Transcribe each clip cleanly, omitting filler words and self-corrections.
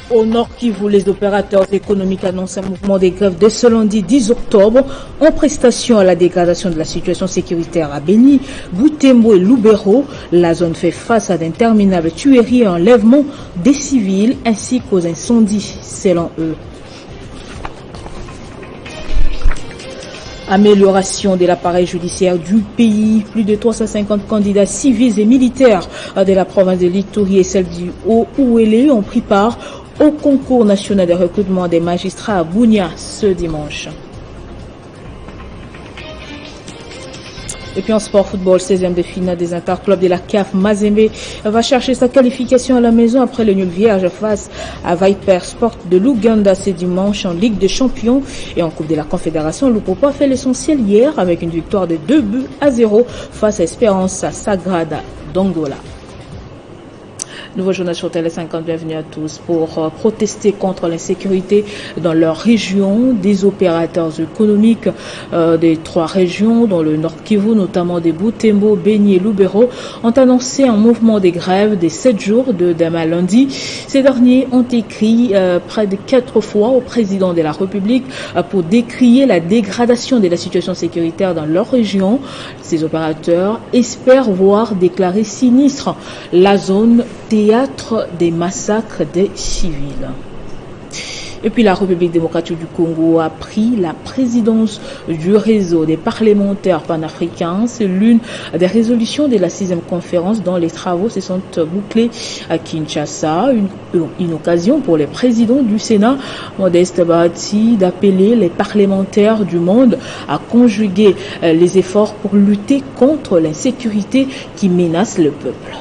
Au Nord Kivu, les opérateurs économiques annoncent un mouvement des grèves dès ce lundi 10 octobre en prestation à la dégradation de la situation sécuritaire à Beni, Butembo et Lubero. La zone fait face à d'interminables tueries et enlèvements des civils ainsi qu'aux incendies, selon eux. Amélioration de l'appareil judiciaire du pays. Plus de 350 candidats civils et militaires de la province de l'Ituri et celle du Haut-Ouélé ont pris part au concours national de recrutement des magistrats à Bunia ce dimanche. Et puis en sport football, 16e de finale des interclubs de la CAF, Mazembe va chercher sa qualification à la maison après le nul vierge face à Viper Sport de l'Ouganda ce dimanche en Ligue des Champions. Et en Coupe de la Confédération, Lupopo a fait l'essentiel hier avec une victoire de 2-0 face à Esperance Sagrada d'Angola. Nouveau journal sur Télé 50, bienvenue à tous. Pour protester contre l'insécurité dans leur région, des opérateurs économiques des trois régions, dans le Nord Kivu, notamment des Butembo, Beni et Lubero, ont annoncé un mouvement des grèves des 7 jours de demain lundi. Ces derniers ont écrit près de 4 fois au président de la République pour décrier la dégradation de la situation sécuritaire dans leur région. Ces opérateurs espèrent voir déclarer sinistre la zone théâtre des massacres des civils. Et puis la République démocratique du Congo a pris la présidence du réseau des parlementaires panafricains. C'est l'une des résolutions de la 6e conférence dont les travaux se sont bouclés à Kinshasa. Une occasion pour les présidents du Sénat, Modeste Bahati, d'appeler les parlementaires du monde à conjuguer les efforts pour lutter contre l'insécurité qui menace le peuple.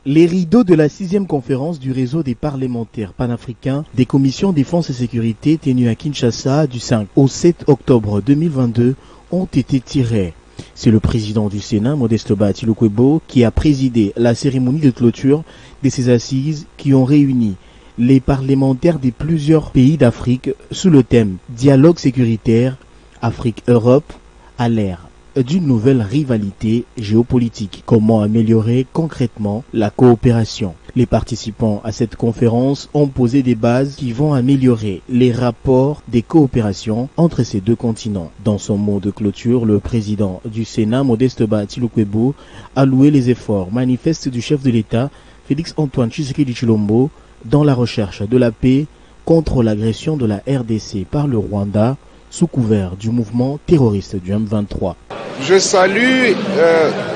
Les rideaux de la 6e conférence du réseau des parlementaires panafricains des commissions défense et sécurité tenue à Kinshasa du 5 au 7 octobre 2022 ont été tirés. C'est le président du Sénat, Modeste Bahati Lukwebo, qui a présidé la cérémonie de clôture de ces assises qui ont réuni les parlementaires de plusieurs pays d'Afrique sous le thème « Dialogue sécuritaire Afrique-Europe à l'ère d'une nouvelle rivalité géopolitique. Comment améliorer concrètement la coopération ?» Les participants à cette conférence ont posé des bases qui vont améliorer les rapports des coopérations entre ces deux continents. Dans son mot de clôture, le président du Sénat, Modeste Bahati Lukwebo, a loué les efforts manifestes du chef de l'État, Félix Antoine Tshisekedi Tshilombo, dans la recherche de la paix contre l'agression de la RDC par le Rwanda, sous couvert du mouvement terroriste du M23. Je salue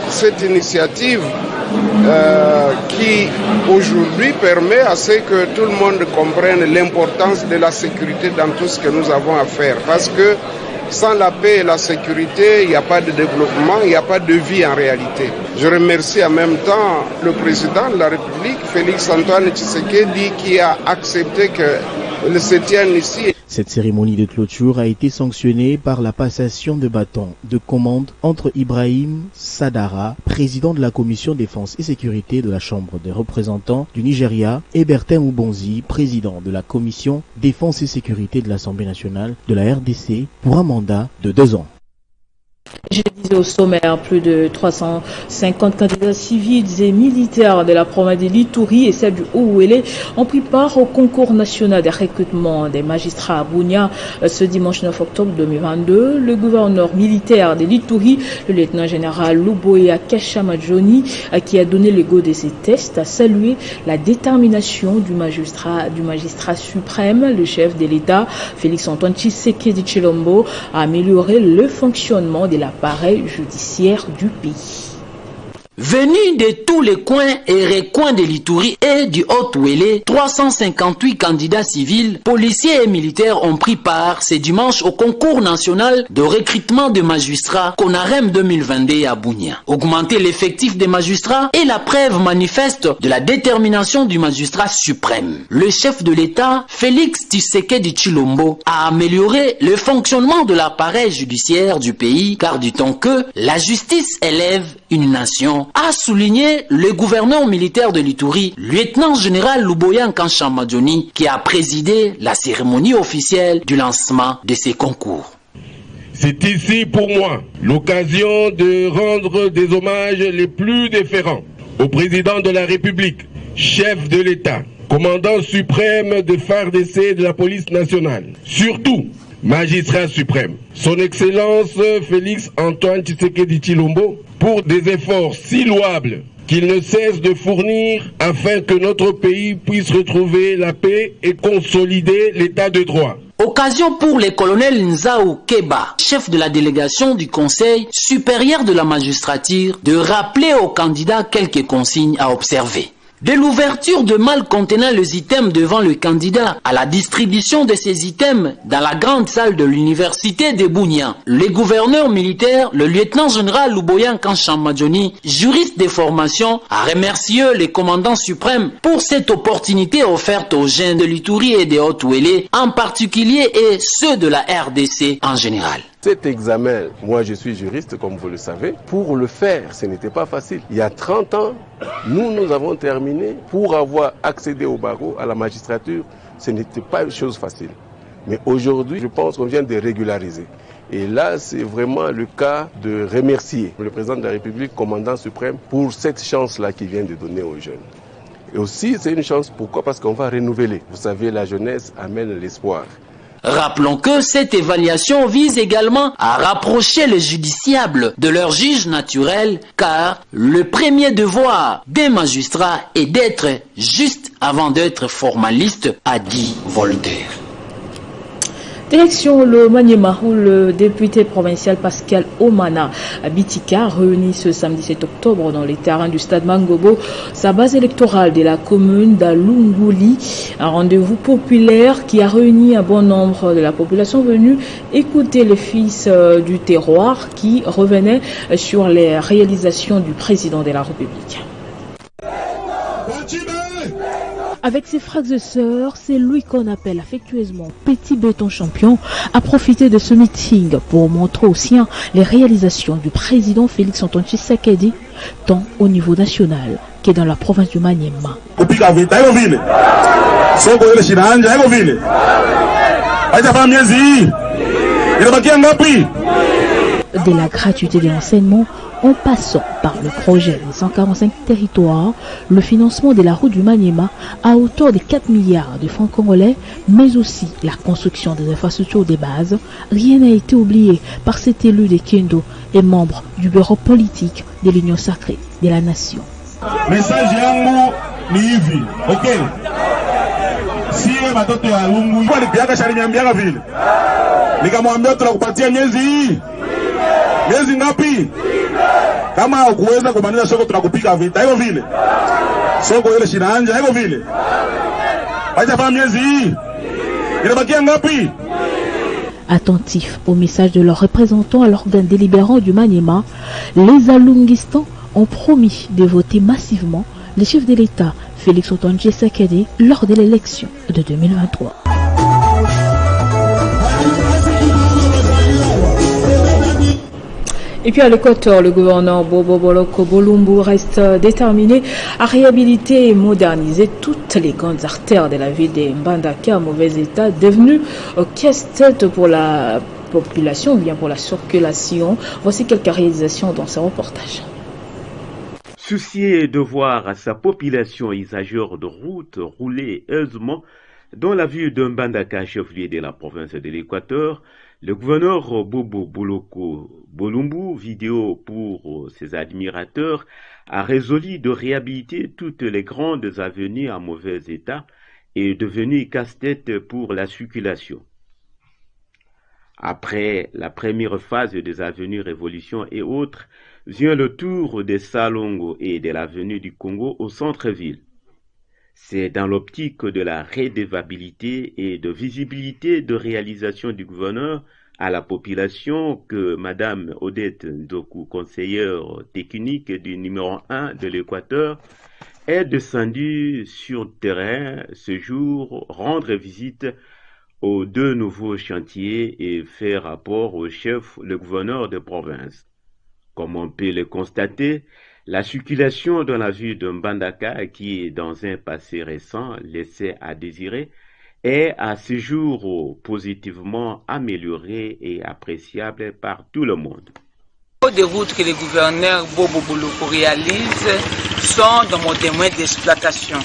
cette initiative qui aujourd'hui permet à ce que tout le monde comprenne l'importance de la sécurité dans tout ce que nous avons à faire. Parce que sans la paix et la sécurité, il n'y a pas de développement, il n'y a pas de vie en réalité. Je remercie en même temps le président de la République, Félix Antoine Tshisekedi, qui a accepté que se tienne ici. Cette cérémonie de clôture a été sanctionnée par la passation de bâton de commande entre Ibrahim Sadara, président de la commission défense et sécurité de la Chambre des représentants du Nigeria, et Bertin Moubonzi, président de la commission défense et sécurité de l'Assemblée nationale de la RDC, pour un mandat de 2 ans. Je disais au sommaire, plus de 350 candidats civils et militaires de la province de l'Ituri et celle du Haut-Ouélé ont pris part au concours national de recrutement des magistrats à Bunia ce dimanche 9 octobre 2022. Le gouverneur militaire de l'Ituri, le lieutenant-général Luboya Kashamajoni, qui a donné le go de ces tests, a salué la détermination du magistrat suprême, le chef de l'État, Félix Antoine Tshisekedi Tshilombo, à améliorer le fonctionnement de l'appareil judiciaire du pays. Venus de tous les coins et recoins de l'Ituri et du Haut-Ouélé, 358 candidats civils, policiers et militaires ont pris part ce dimanche au concours national de recrutement de magistrats CONAREM 2022 à Bunia. Augmenter l'effectif des magistrats est la preuve manifeste de la détermination du magistrat suprême. Le chef de l'État, Félix Tshisekedi Tshilombo, a amélioré le fonctionnement de l'appareil judiciaire du pays, car dit-on que la justice élève une nation, a souligné le gouverneur militaire de l'Ituri, lieutenant-général Luboya Kashamajoni, qui a présidé la cérémonie officielle du lancement de ces concours. C'est ici pour moi l'occasion de rendre des hommages les plus déférents au président de la République, chef de l'État, commandant suprême de FARDC de la police nationale, surtout magistrat suprême, son Excellence Félix Antoine Tshisekedi Tshilombo, pour des efforts si louables qu'il ne cesse de fournir afin que notre pays puisse retrouver la paix et consolider l'état de droit. Occasion pour le colonel Nzao Keba, chef de la délégation du Conseil supérieur de la magistrature, de rappeler aux candidats quelques consignes à observer. De l'ouverture de malles contenant les items devant le candidat à la distribution de ces items dans la grande salle de l'université de Bunia, le gouverneur militaire, le lieutenant-général Luboyan Kanshamadjoni, juriste de formation, a remercié le commandant suprême pour cette opportunité offerte aux jeunes de l'Ituri et de Haut-Ouélé en particulier et ceux de la RDC en général. Cet examen, moi je suis juriste comme vous le savez, pour le faire ce n'était pas facile. Il y a 30 ans, nous avons terminé. Pour avoir accédé au barreau, à la magistrature, ce n'était pas une chose facile. Mais aujourd'hui, je pense qu'on vient de régulariser. Et là, c'est vraiment le cas de remercier le président de la République, commandant suprême, pour cette chance-là qu'il vient de donner aux jeunes. Et aussi, c'est une chance, pourquoi? Parce qu'on va renouveler. Vous savez, la jeunesse amène l'espoir. Rappelons que cette évaluation vise également à rapprocher les justiciables de leurs juges naturels, car le premier devoir des magistrats est d'être juste avant d'être formaliste, a dit Voltaire. Direction le Maniema, où le député provincial Pascal Omana Bitika réunit ce samedi 7 octobre dans les terrains du stade Mangobo sa base électorale de la commune d'Alunguli. Un rendez-vous populaire qui a réuni un bon nombre de la population venue écouter les fils du terroir qui revenaient sur les réalisations du président de la République. Avec ses frères et sœurs, c'est lui qu'on appelle affectueusement Petit Béton Champion, a profité de ce meeting pour montrer aux siens les réalisations du président Félix Antoine Tshisekedi, tant au niveau national que dans la province du Maniema. De la gratuité de l'enseignement, en passant par le projet des 145 territoires, le financement de la route du Maniema à hauteur de 4 milliards de francs congolais, mais aussi la construction des infrastructures de base, rien n'a été oublié par cet élu de Kendo et membre du bureau politique de l'Union sacrée de la nation. Message yangu ni hivi, ok? Siwe matoto ya lungu, kwa lipiaka shaliniambiaka vile. Nikamwambia tunakupatia miezi ngapi? Kama ukuweza kumaliza soko tunakupika vita. Hivyo vile. Soko ile shinaanja hivyo vile. Acha pa miezi hii. Inabakia ngapi? Attentifs au message de leurs représentants à l'organe délibérant du Maniema, les Alungistans ont promis de voter massivement le chef de l'État, Félix Antoine Tshisekedi, lors de l'élection de 2023. Et puis à l'Équateur, le gouverneur Bobo Boloko Bolumbu reste déterminé à réhabiliter et moderniser toutes les grandes artères de la ville de Mbandaka en mauvais état, devenues casse-tête pour la population ou bien pour la circulation. Voici quelques réalisations dans ce reportage. Soucié de voir sa population usageur de route rouler aisément dans la ville de Mbandaka, chef-lieu de la province de l'Équateur, le gouverneur Bobo Boloko Bolumbu, vidéo pour ses admirateurs, a résolu de réhabiliter toutes les grandes avenues en mauvais état et devenues casse-tête pour la circulation. Après la première phase des avenues Révolution et autres, vient le tour des Salongo et de l'avenue du Congo au centre-ville. C'est dans l'optique de la redevabilité et de visibilité de réalisation du gouverneur à la population que Madame Odette Ndoku, conseillère technique du numéro 1 de l'Équateur, est descendue sur le terrain ce jour rendre visite aux deux nouveaux chantiers et faire rapport au chef, le gouverneur de province. Comme on peut le constater, la circulation dans la ville de Mbandaka, qui dans un passé récent laissait à désirer, est à ce jour positivement améliorée et appréciable par tout le monde. Des routes que le gouverneur Bobo Boloko réalise sont dans mon domaine d'exploitation.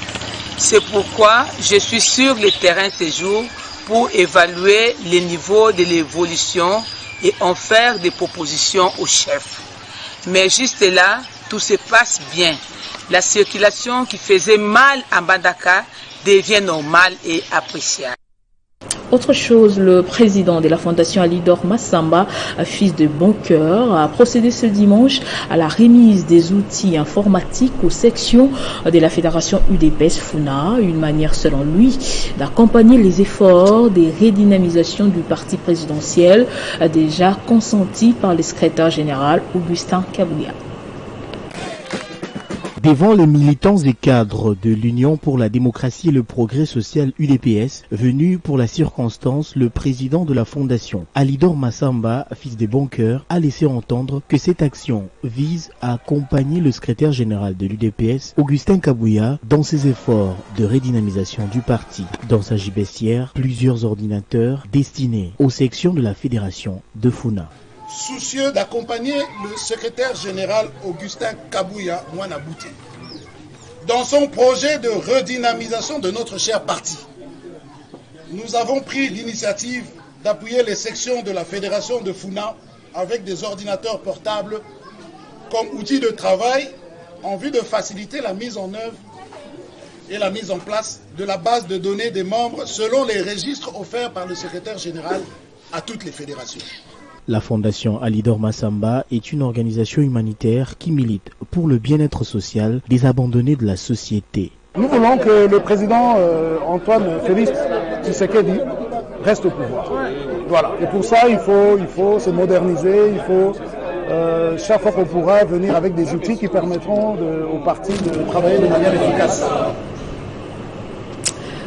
C'est pourquoi je suis sur le terrain ces jours pour évaluer les niveaux de l'évolution et en faire des propositions au chef. Mais juste là, tout se passe bien. La circulation qui faisait mal à Mbandaka devient normale et appréciable. Autre chose, le président de la Fondation Alidor Massamba, fils de bon cœur, a procédé ce dimanche à la remise des outils informatiques aux sections de la fédération UDPS FUNA, une manière selon lui d'accompagner les efforts de redynamisation du parti présidentiel déjà consentis par le secrétaire général Augustin Kabouya. Devant les militants et cadres de l'Union pour la démocratie et le progrès social UDPS, venu pour la circonstance, le président de la fondation, Alidor Massamba, fils des bons cœurs, a laissé entendre que cette action vise à accompagner le secrétaire général de l'UDPS, Augustin Kabouya, dans ses efforts de redynamisation du parti. Dans sa gibecière, plusieurs ordinateurs destinés aux sections de la fédération de FUNA. Soucieux d'accompagner le secrétaire général Augustin Kabouya Mwanabouti dans son projet de redynamisation de notre cher parti. Nous avons pris l'initiative d'appuyer les sections de la fédération de FUNA avec des ordinateurs portables comme outil de travail en vue de faciliter la mise en œuvre et la mise en place de la base de données des membres selon les registres offerts par le secrétaire général à toutes les fédérations. La Fondation Alidor Massamba est une organisation humanitaire qui milite pour le bien-être social des abandonnés de la société. Nous voulons que le président Antoine Félix Tshisekedi reste au pouvoir. Voilà. Et pour ça, il faut se moderniser, il faut chaque fois qu'on pourra venir avec des outils qui permettront au parti de travailler de manière efficace.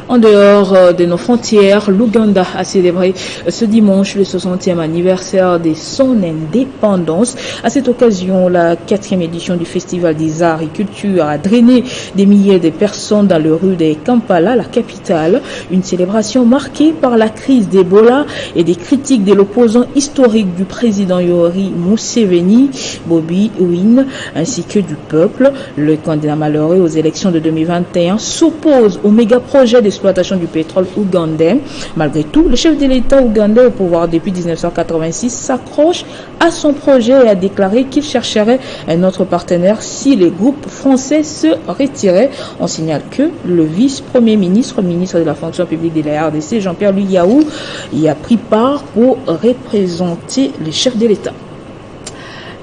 En dehors de nos frontières, l'Ouganda a célébré ce dimanche le 60e anniversaire de son indépendance. À cette occasion, la 4e édition du Festival des Arts et Cultures a drainé des milliers de personnes dans les rues de Kampala, la capitale. Une célébration marquée par la crise d'Ebola et des critiques de l'opposant historique du président Yoweri Museveni, Bobi Wine, ainsi que du peuple. Le candidat malheureux aux élections de 2021 s'oppose au méga-projet d'exploitation du pétrole ougandais. Malgré tout, le chef de l'État ougandais au pouvoir depuis 1986 s'accroche à son projet et a déclaré qu'il chercherait un autre partenaire si les groupes français se retiraient. On signale que le vice-premier ministre, ministre de la fonction publique de la RDC, Jean-Pierre Luyaou, y a pris part pour représenter les chefs de l'État.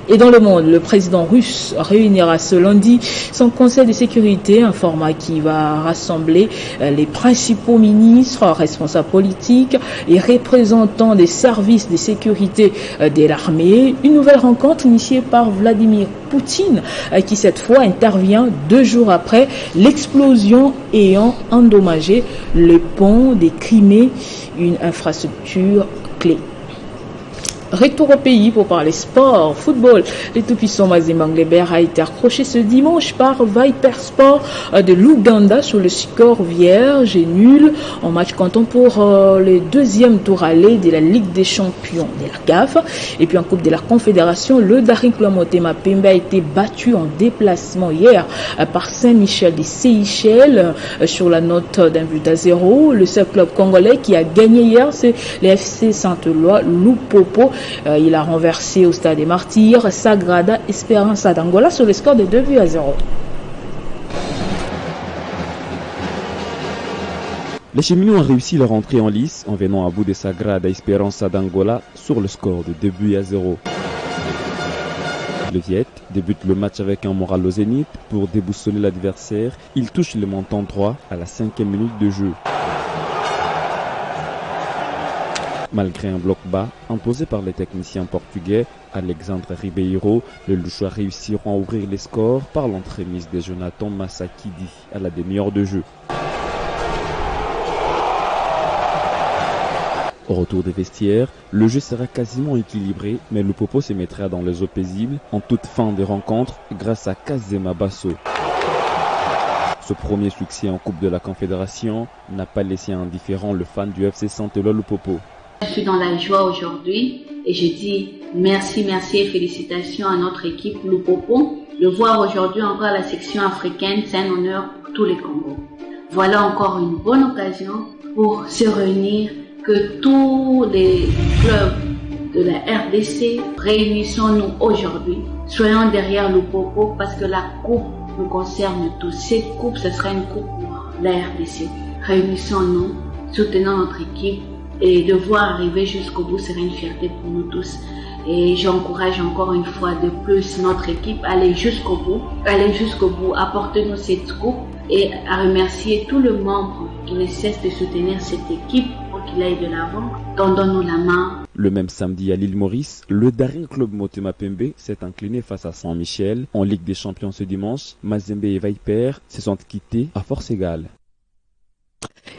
Et dans le monde, le président russe réunira ce lundi son conseil de sécurité, un format qui va rassembler les principaux ministres, responsables politiques et représentants des services de sécurité de l'armée. Une nouvelle rencontre initiée par Vladimir Poutine qui cette fois intervient 2 jours après l'explosion ayant endommagé le pont des Crimée, une infrastructure clé. Retour au pays pour parler sport, football. Le tout-puissant Mazembe Anglebert a été accroché ce dimanche par Viper Sport de l'Ouganda sur le score vierge et nul en match comptant pour le 2e tour aller de la Ligue des champions de la CAF. Et puis en Coupe de la Confédération, le Daring Club Motema Pembe a été battu en déplacement hier par Saint-Michel des Seychelles sur la note d'1-0. Le seul club congolais qui a gagné hier, c'est le FC Saint-Éloi Lupopo. Il a renversé au Stade des Martyrs Sagrada Esperança d'Angola sur le score de 2-0. Les cheminots ont réussi leur entrée en lice en venant à bout de Sagrada Esperança d'Angola sur le score de 2-0. Le Viet débute le match avec un moral au zénith pour déboussoler l'adversaire. Il touche le montant droit à la 5e minute de jeu. Malgré un bloc bas imposé par les techniciens portugais, Alexandre Ribeiro, les Louchois réussiront à ouvrir les scores par l'entremise de Jonathan Massakidi à la demi-heure de jeu. Au retour des vestiaires, le jeu sera quasiment équilibré, mais le Popo se mettra dans les eaux paisibles en toute fin de rencontre grâce à Kazema Basso. Ce premier succès en Coupe de la Confédération n'a pas laissé indifférent le fan du FC Saint-Éloi Lupopo. Je suis dans la joie aujourd'hui et je dis merci et félicitations à notre équipe Lupopo Le voir aujourd'hui encore à la section africaine, c'est un honneur pour tous les Congos. Voilà encore une bonne occasion pour se réunir, que tous les clubs de la RDC, réunissons-nous aujourd'hui. Soyons derrière le Popo parce que la coupe nous concerne tous. Cette coupe, ce sera une coupe pour la RDC. Réunissons-nous, soutenons notre équipe et de voir arriver jusqu'au bout sera une fierté pour nous tous. Et j'encourage encore une fois de plus notre équipe à aller jusqu'au bout, apportez-nous cette coupe et à remercier tous les membres qui ne cessent de soutenir cette équipe pour qu'il aille de l'avant. Tendons-nous la main. Le même samedi à l'île Maurice, le Daring Club Motema Pembe s'est incliné face à Saint-Michel. En Ligue des Champions ce dimanche, Mazembe et Viper se sont quittés à force égale.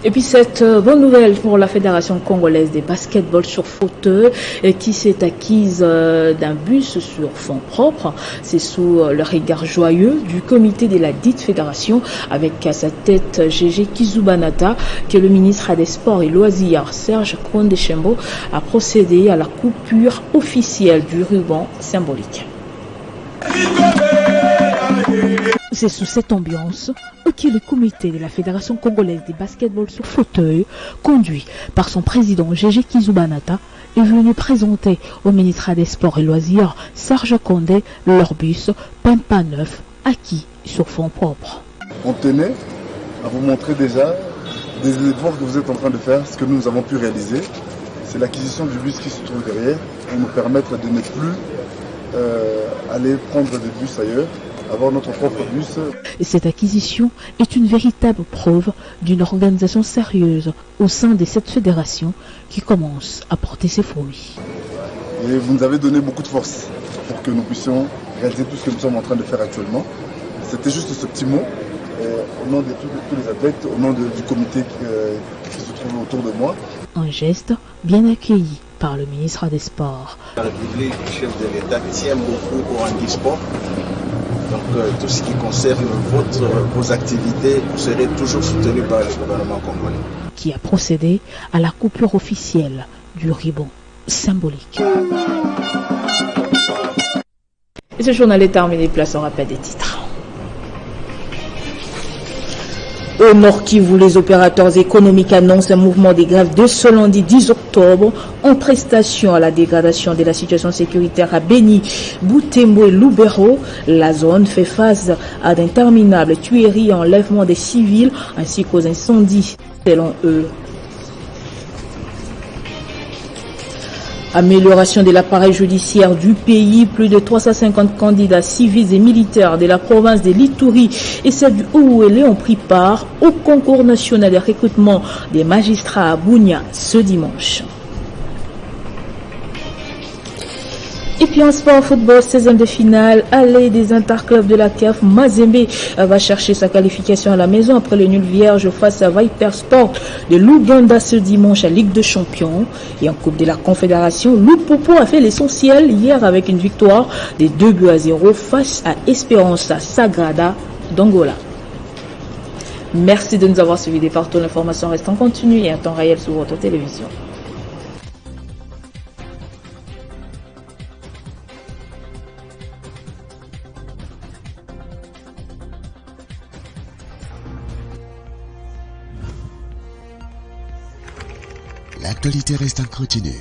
Et puis cette bonne nouvelle pour la Fédération congolaise des basketball sur fauteuil qui s'est acquise d'un bus sur fonds propres. C'est sous le regard joyeux du comité de la dite fédération avec à sa tête Gégé Kizubanata que le ministre des Sports et Loisirs Serge Kondeshembo a procédé à la coupure officielle du ruban symbolique. C'est sous cette ambiance que le comité de la Fédération congolaise des basketball sur fauteuil, conduit par son président Gégé Kizubanata, est venu présenter au ministre des Sports et Loisirs Serge Kondé leur bus Pampa 9 acquis sur fonds propres. On tenait à vous montrer déjà des efforts que vous êtes en train de faire, ce que nous avons pu réaliser. C'est l'acquisition du bus qui se trouve derrière pour nous permettre de ne plus aller prendre des bus ailleurs, avoir notre propre bus. Et cette acquisition est une véritable preuve d'une organisation sérieuse au sein de cette fédération qui commence à porter ses fruits. Et vous nous avez donné beaucoup de force pour que nous puissions réaliser tout ce que nous sommes en train de faire actuellement. C'était juste ce petit mot, au nom de tous les athlètes, au nom du comité qui se trouve autour de moi. Un geste bien accueilli par le ministre des Sports. La République, le chef de l'État, tient beaucoup au handisport. Donc tout ce qui concerne vos activités, vous serez toujours soutenu par le gouvernement congolais. Qui a procédé à la coupure officielle du ruban symbolique. Et ce journal est terminé, place au rappel des titres. Au Nord Kivu, les opérateurs économiques annoncent un mouvement de grève de ce lundi 10 octobre en prestation à la dégradation de la situation sécuritaire à Beni, Butembo et Lubero. La zone fait face à d'interminables tueries et enlèvements des civils ainsi qu'aux incendies, selon eux. Amélioration de l'appareil judiciaire du pays, plus de 350 candidats civils et militaires de la province de l'Ituri et celle du Haut-Ouélé ont pris part au concours national de recrutement des magistrats à Bunia ce dimanche. Et puis en sport football, 16e de finale, aller des interclubs de la CAF, Mazembe va chercher sa qualification à la maison après le nul vierge face à Viper Sport de l'Ouganda ce dimanche à Ligue de Champions. Et en Coupe de la Confédération, Lupopo a fait l'essentiel hier avec une victoire des 2-0 face à Esperança Sagrada d'Angola. Merci de nous avoir suivis des partout. L'information reste en continu et en temps réel sur votre télévision. L'actualité reste en continu.